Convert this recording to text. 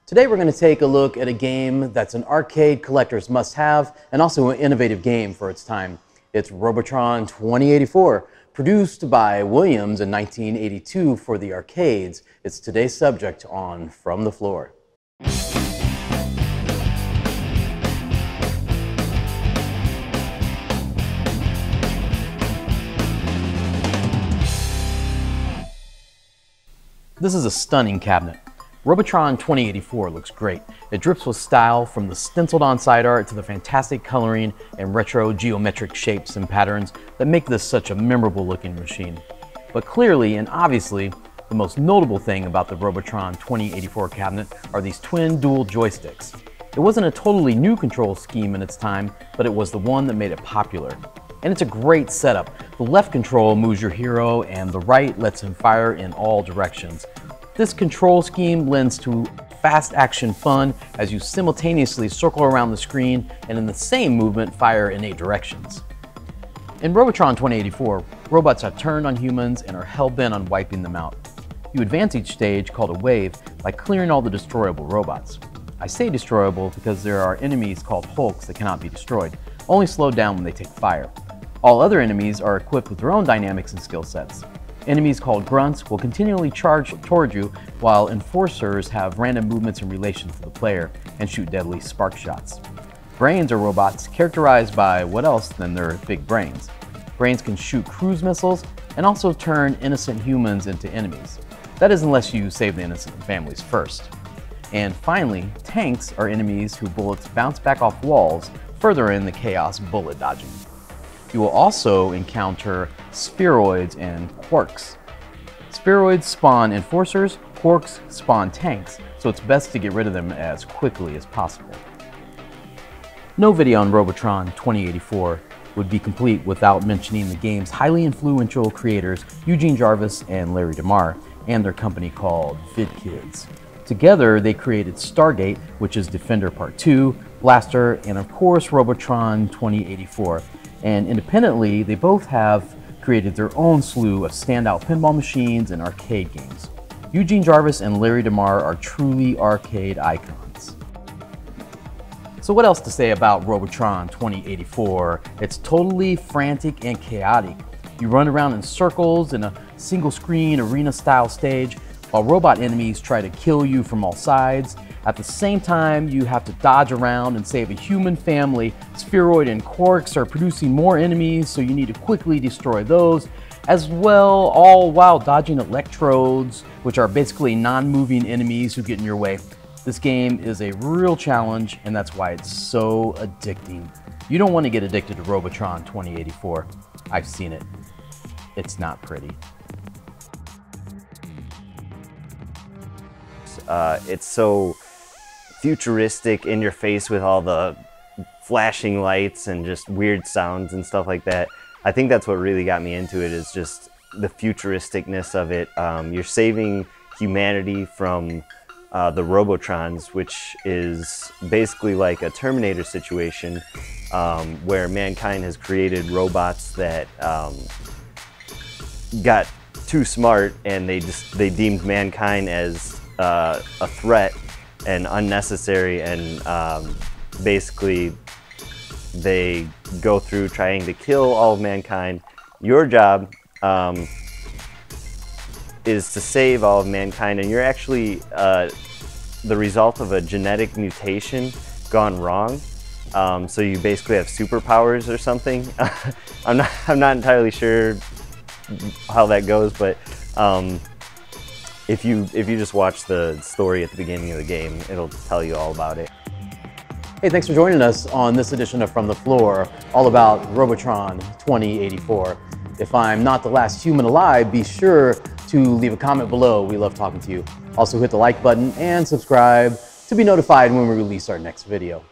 Today we're going to take a look at a game that's an arcade collector's must-have and also an innovative game for its time. It's Robotron 2084, produced by Williams in 1982 for the arcades. It's today's subject on From the Floor. This is a stunning cabinet. Robotron 2084 looks great. It drips with style, from the stenciled on side art to the fantastic coloring and retro geometric shapes and patterns that make this such a memorable looking machine. But clearly and obviously, the most notable thing about the Robotron 2084 cabinet are these twin dual joysticks. It wasn't a totally new control scheme in its time, but it was the one that made it popular. And it's a great setup. The left control moves your hero and the right lets him fire in all directions. This control scheme lends to fast action fun as you simultaneously circle around the screen and in the same movement fire in 8 directions. In Robotron 2084, robots have turned on humans and are hell-bent on wiping them out. You advance each stage, called a wave, by clearing all the destroyable robots. I say destroyable because there are enemies called hulks that cannot be destroyed, only slowed down when they take fire. All other enemies are equipped with their own dynamics and skill sets. Enemies called grunts will continually charge toward you, while enforcers have random movements in relation to the player and shoot deadly spark shots. Brains are robots characterized by what else than their big brains. Brains can shoot cruise missiles and also turn innocent humans into enemies. That is, unless you save the innocent families first. And finally, tanks are enemies whose bullets bounce back off walls, furthering the chaos bullet dodging. You will also encounter spheroids and quarks. Spheroids spawn enforcers, quarks spawn tanks, so it's best to get rid of them as quickly as possible. No video on Robotron 2084 would be complete without mentioning the game's highly influential creators Eugene Jarvis and Larry DeMar and their company called VidKids. Together they created Stargate, which is Defender Part 2, Blaster, and of course Robotron 2084. And independently, they both have created their own slew of standout pinball machines and arcade games. Eugene Jarvis and Larry DeMar are truly arcade icons. So what else to say about Robotron 2084? It's totally frantic and chaotic. You run around in circles in a single screen arena style stage while robot enemies try to kill you from all sides. At the same time, you have to dodge around and save a human family. Spheroid and quarks are producing more enemies, so you need to quickly destroy those as well, all while dodging electrodes, which are basically non-moving enemies who get in your way. This game is a real challenge, and that's why it's so addicting. You don't want to get addicted to Robotron 2084. I've seen it. It's not pretty. It's so futuristic, in your face with all the flashing lights and just weird sounds and stuff like that. I think that's what really got me into it, is just the futuristicness of it. You're saving humanity from the Robotrons, which is basically like a Terminator situation, where mankind has created robots that got too smart, and they deemed mankind as a threat and unnecessary, and basically they go through trying to kill all of mankind. Your job is to save all of mankind, and you're actually the result of a genetic mutation gone wrong. So you basically have superpowers or something. I'm not entirely sure how that goes, but if you just watch the story at the beginning of the game, it'll tell you all about it. Hey, thanks for joining us on this edition of From the Floor, all about Robotron 2084. If I'm not the last human alive, be sure to leave a comment below. We love talking to you. Also hit the like button and subscribe to be notified when we release our next video.